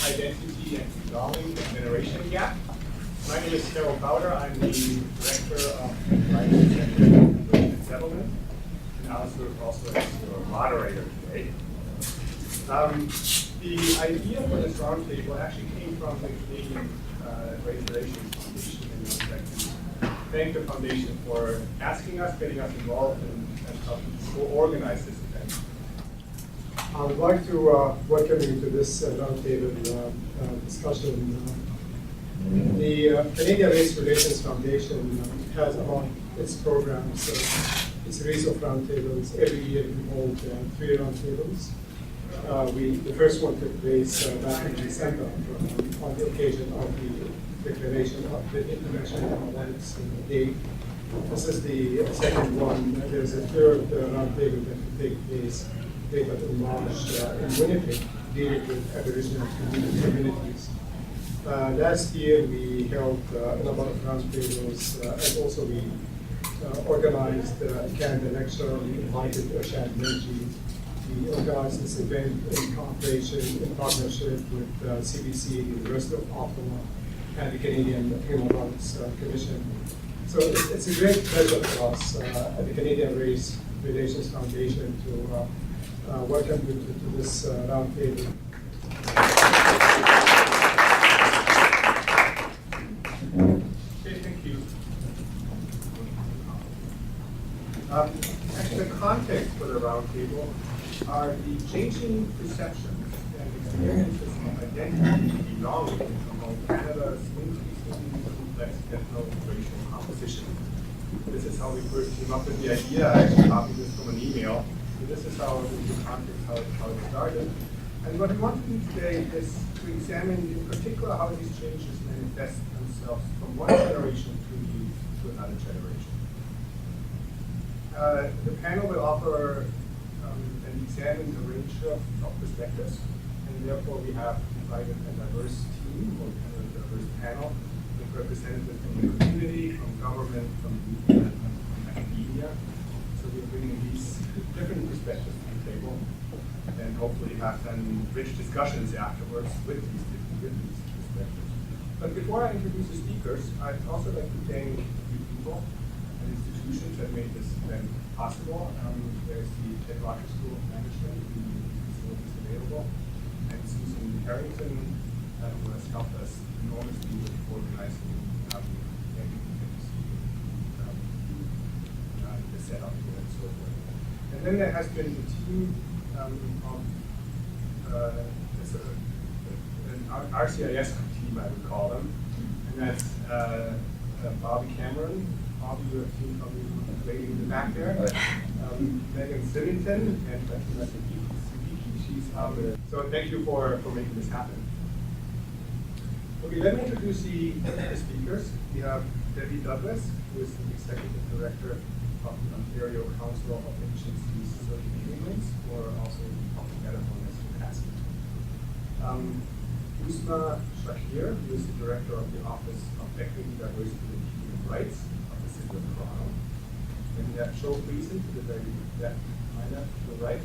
Identity and Belonging, the Generation Gap. My name is Carol Bowder. I'm the Director of Ryerson and Settlement, and I'll serve also as your moderator today. The idea for this roundtable actually came from the Canadian Race Relations Foundation, and I'd like to thank the foundation for asking us, getting us involved, and helping to organize this event. I would like to welcome you to this roundtable discussion. The Canadian Race Relations Foundation has among its programs a series of roundtables. Every year we hold 3 roundtables. The first one took place back in December on the occasion of the declaration of the International Human Rights Day. This is the second one. There's a third roundtable that will take place later in March in Winnipeg, dealing with Aboriginal communities. Last year we held a number of roundtables, and also we organized a Canada lecture. We invited Ocean Energy. We organized this event in cooperation, in partnership with CBC, the University of Ottawa, and the Canadian Human Rights Commission. So it's a great pleasure for us at the Canadian Race Relations Foundation to welcome you to this roundtable. Okay, thank you. Actually, the context for the roundtable are the changing perceptions and experiences of identity and belonging among Canada's increasingly complex ethno-racial composition. This is how we first came up with the idea. I actually copied this from an email. So this is how the context, how it started. And what we want to do today is to examine in particular how these changes manifest themselves from one generation to another generation. The panel will offer and examine a range of perspectives, and therefore we have invited a diverse team or a diverse panel with representatives from the community, from government, from media, and from academia. So we're bringing these different perspectives to the table, and hopefully have some rich discussions afterwards with these different perspectives. But before I introduce the speakers, I'd also like to thank you people and institutions that made this event possible. There's the Demography School of Management, the facilities available, and Susan Harrington, who has helped us enormously with organizing everything that you see, the setup here and so forth. And then there has been the team of an RCIS team, I would call them, and that's Bobby Cameron. Bobby, you have seen probably waiting in the back there. Megan Sivington and Fatima Siddiqui. She's so thank you for making this happen. Okay, let me introduce the speakers. We have Debbie Douglas, who is the Executive Director of the Ontario Council of Agencies Serving Immigrants, or also often better known as CASI. Usma Shakir, who is the Director of the Office of Equity, Diversity, and Human Rights of the City of Toronto. And we have Friesen to the very left, my left, to the right,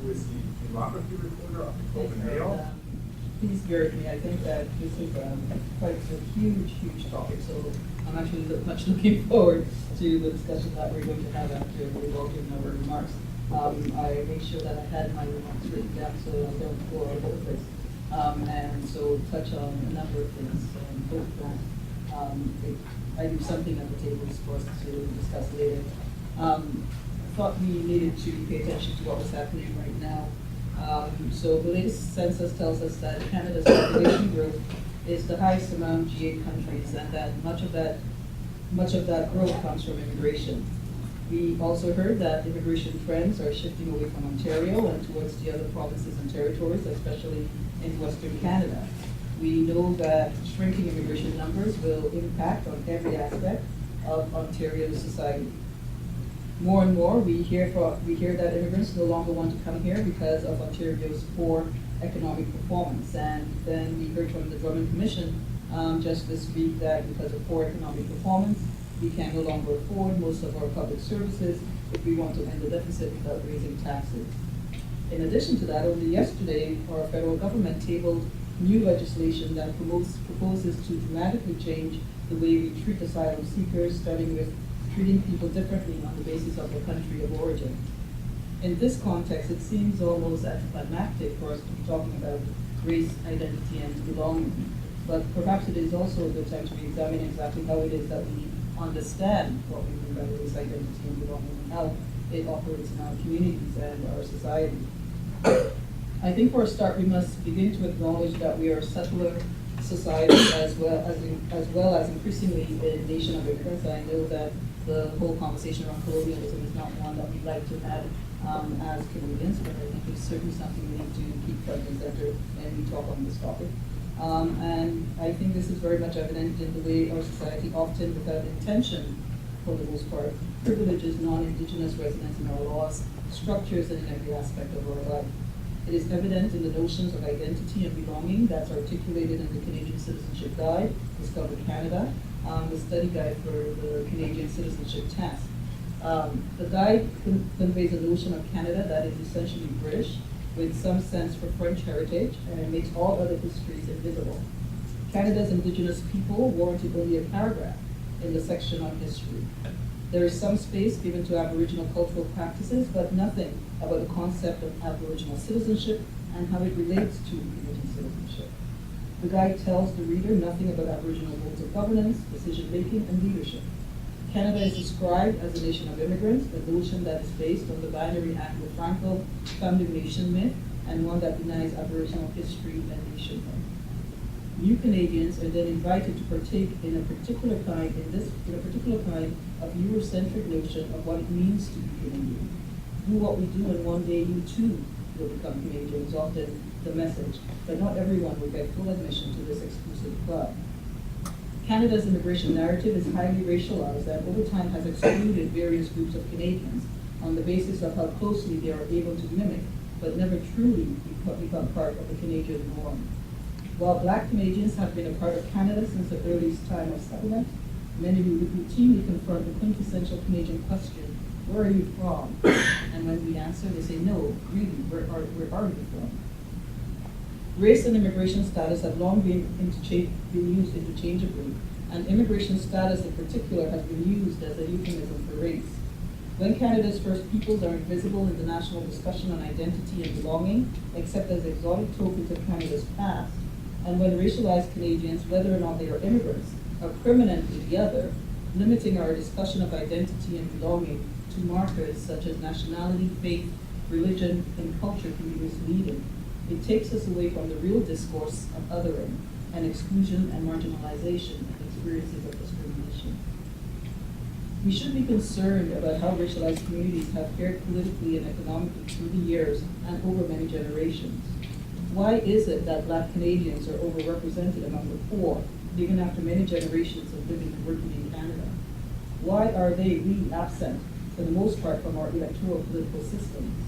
who is the Demography reporter of the Globe and Mail. Please bear with me. I think that this is quite a huge topic. So I'm actually much looking forward to the discussion that we're going to have after we've all given our remarks. I made sure that I had my remarks written down so I don't go all over the place. And so touch on a number of things and hope that I do something at the table for us to discuss later. Thought we needed to pay attention to what was happening right now. So the latest census tells us that Canada's population growth is the highest among G8 countries, and that much of that growth comes from immigration. We also heard that immigration trends are shifting away from Ontario and towards the other provinces and territories, especially in Western Canada. We know that shrinking immigration numbers will impact on every aspect of Ontario's society. More and more, we hear that immigrants no longer want to come here because of Ontario's poor economic performance. And then we heard from the Drummond Commission just this week that because of poor economic performance, we can no longer afford most of our public services if we want to end the deficit without raising taxes. In addition to that, only yesterday, our federal government tabled new legislation that proposes to dramatically change the way we treat asylum seekers, starting with treating people differently on the basis of their country of origin. In this context, it seems almost anticlimactic for us to be talking about race, identity, and belonging. But perhaps it is also a good time to be examining exactly how it is that we understand what we mean by race, identity, and belonging, and how it operates in our communities and our society. I think for a start, we must begin to acknowledge that we are a settler society as well as increasingly a nation of immigrants. I know that the whole conversation around colonialism is not one that we'd like to have as Canadians, but I think it's certainly something we need to keep front and center when we talk on this topic. And I think this is very much evident in the way our society often, without intention, for the most part, privileges non-Indigenous residents in our laws, structures, and in every aspect of our life. It is evident in the notions of identity and belonging that's articulated in the Canadian Citizenship Guide, Discover Canada, the study guide for the Canadian Citizenship Test. The guide conveys a notion of Canada that is essentially British, with some sense for French heritage, and it makes all other histories invisible. Canada's Indigenous people warranted only a paragraph in the section on history. There is some space given to Aboriginal cultural practices, but nothing about the concept of Aboriginal citizenship and how it relates to Canadian citizenship. The guide tells the reader nothing about Aboriginal modes of governance, decision-making, and leadership. Canada is described as a nation of immigrants, a notion that is based on the binary Anglo-Franco founding nation myth, and one that denies Aboriginal history and nationhood. New Canadians are then invited to partake in a particular kind of Eurocentric notion of what it means to be Canadian. Do what we do, and one day you too will become Canadian is often the message, but not everyone will get full admission to this exclusive club. Canada's immigration narrative is highly racialized and over time has excluded various groups of Canadians on the basis of how closely they are able to mimic, but never truly become part of the Canadian norm. While Black Canadians have been a part of Canada since the earliest time of settlement, many who routinely confront the quintessential Canadian question, where are you from? And when we answer, they say, no, really, where are you from? Race and immigration status have long been used interchangeably, and immigration status in particular has been used as a euphemism for race. When Canada's First Peoples are invisible in the national discussion on identity and belonging, except as exotic tokens of Canada's past, and when racialized Canadians, whether or not they are immigrants, are permanently the other, limiting our discussion of identity and belonging to markers such as nationality, faith, religion, and culture can be misleading. It takes us away from the real discourse of othering and exclusion and marginalization and experiences of discrimination. We should be concerned about how racialized communities have fared politically and economically through the years and over many generations. Why is it that Black Canadians are overrepresented among the poor, even after many generations of living and working in Canada? Why are they really absent, for the most part, from our electoral political systems?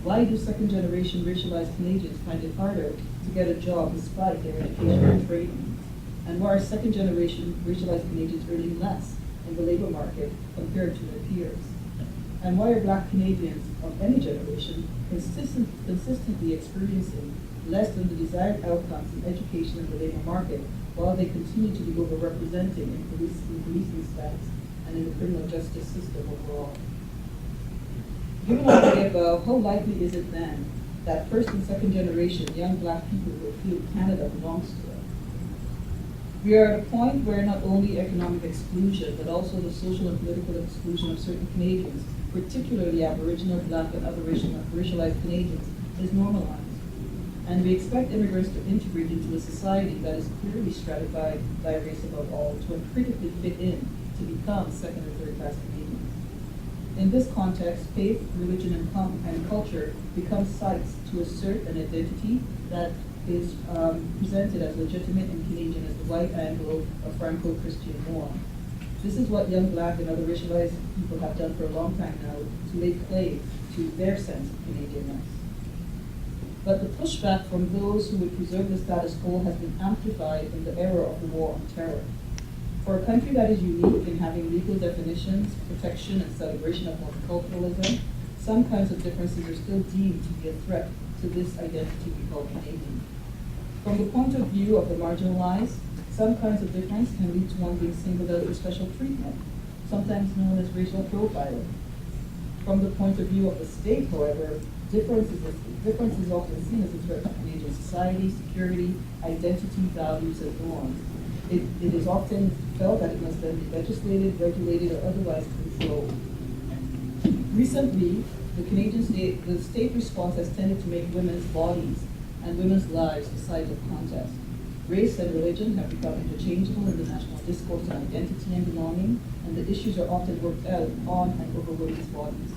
Why do second-generation racialized Canadians find it harder to get a job despite their education and training? And why are second-generation racialized Canadians earning less in the labor market compared to their peers? And why are Black Canadians of any generation consistently experiencing less than the desired outcomes in education and the labor market, while they continue to be overrepresented in policing stats and in the criminal justice system overall? Given all the above, how likely is it then that first and second generation young Black people will feel Canada belongs to them? We are at a point where not only economic exclusion, but also the social and political exclusion of certain Canadians, particularly Aboriginal, Black, and other racialized Canadians, is normalized. And we expect immigrants to integrate into a society that is clearly stratified by race above all, to uncritically fit in, to become second or third class Canadians. In this context, faith, religion, and culture become sites to assert an identity that is presented as legitimate and Canadian as the white Anglo or Franco-Christian norm. This is what young Black and other racialized people have done for a long time now to lay claim to their sense of Canadianness. But the pushback from those who would preserve the status quo has been amplified in the era of the war on terror. For a country that is unique in having legal definitions, protection, and celebration of multiculturalism, some kinds of differences are still deemed to be a threat to this identity we call Canadian. From the point of view of the marginalized, some kinds of difference can lead to one being singled out for special treatment, sometimes known as racial profiling. From the point of view of the state, however, difference is often seen as a threat to Canadian society, security, identity, values, and norms. It is often felt that it must then be legislated, regulated, or otherwise controlled. Recently, the state response has tended to make women's bodies and women's lives a site of contest. Race and religion have become interchangeable in the national discourse on identity and belonging, and the issues are often worked out on and over women's bodies.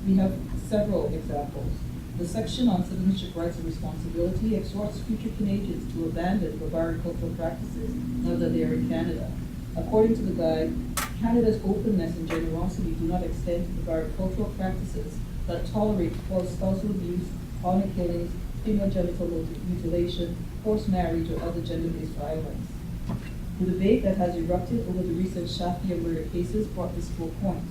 We have several examples. The section on citizenship rights and responsibility exhorts future Canadians to abandon barbaric cultural practices now that they are in Canada. According to the guide, Canada's openness and generosity do not extend to barbaric cultural practices that tolerate forced spousal abuse, honor killings, female genital mutilation, forced marriage, or other gender-based violence. The debate that has erupted over the recent Shafia murder cases brought this to a point,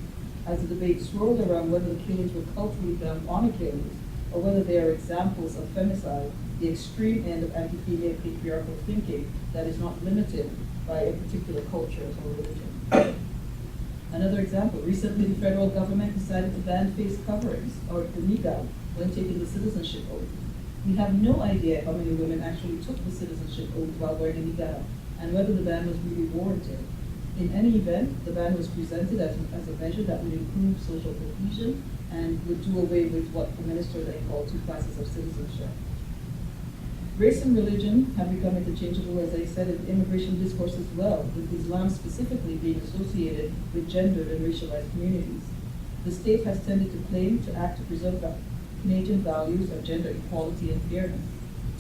as the debate swirled around whether the killings were culturally bound honor killings or whether they are examples of femicide, the extreme end of anti-female patriarchal thinking that is not limited by a particular culture or religion. Another example, recently the federal government decided to ban face coverings, or the niqab, when taking the citizenship oath. We have no idea how many women actually took the citizenship oath while wearing a niqab, and whether the ban was really warranted. In any event, the ban was presented as a measure that would improve social cohesion and would do away with what the minister then called two classes of citizenship. Race and religion have become interchangeable, as I said, in immigration discourse as well, with Islam specifically being associated with gendered and racialized communities. The state has tended to claim to act to preserve Canadian values of gender equality and fairness.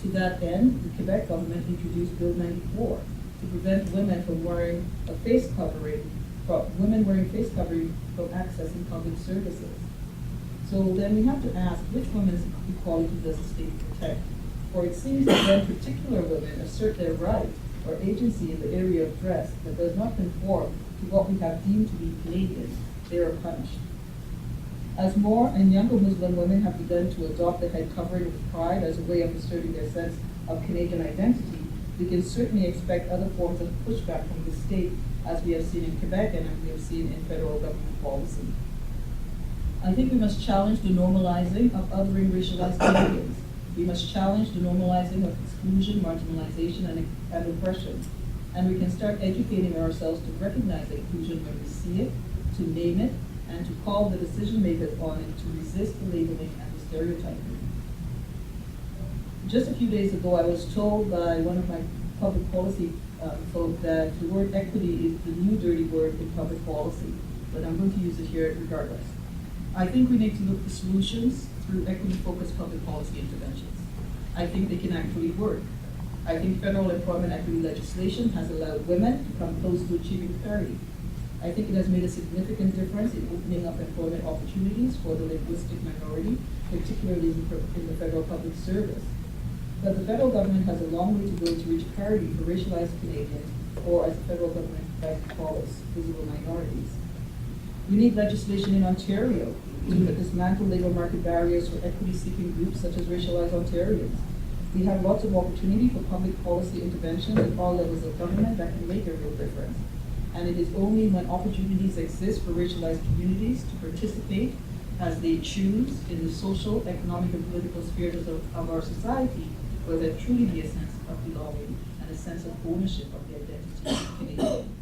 To that end, the Quebec government introduced Bill 94 to prevent women from wearing face covering from accessing public services. So then we have to ask, which women's equality does the state protect? For it seems that when particular women assert their right or agency in the area of dress that does not conform to what we have deemed to be Canadian, they are punished. As more and younger Muslim women have begun to adopt the head covering with pride as a way of asserting their sense of Canadian identity, we can certainly expect other forms of pushback from the state, as we have seen in Quebec and as we have seen in federal government policy. I think we must challenge the normalizing of othering racialized Canadians. We must challenge the normalizing of exclusion, marginalization, and oppression. And we can start educating ourselves to recognize inclusion when we see it, to name it, and to call the decision makers on it to resist the labeling and the stereotyping. Just a few days ago, I was told by one of my public policy folk that the word equity is the new dirty word in public policy, but I'm going to use it here regardless. I think we need to look for solutions through equity-focused public policy interventions. I think they can actually work. I think federal employment equity legislation has allowed women to come close to achieving parity. I think it has made a significant difference in opening up employment opportunities for the linguistic minority, particularly in the federal public service. But the federal government has a long way to go to reach parity for racialized Canadians, or as the federal government likes to call us, visible minorities. We need legislation in Ontario to dismantle labor market barriers for equity-seeking groups such as racialized Ontarians. We have lots of opportunity for public policy interventions at all levels of government that can make a real difference. And it is only when opportunities exist for racialized communities to participate as they choose in the social, economic, and political spheres of our society where there truly be a sense of belonging and a sense of ownership of the identity of Canadian.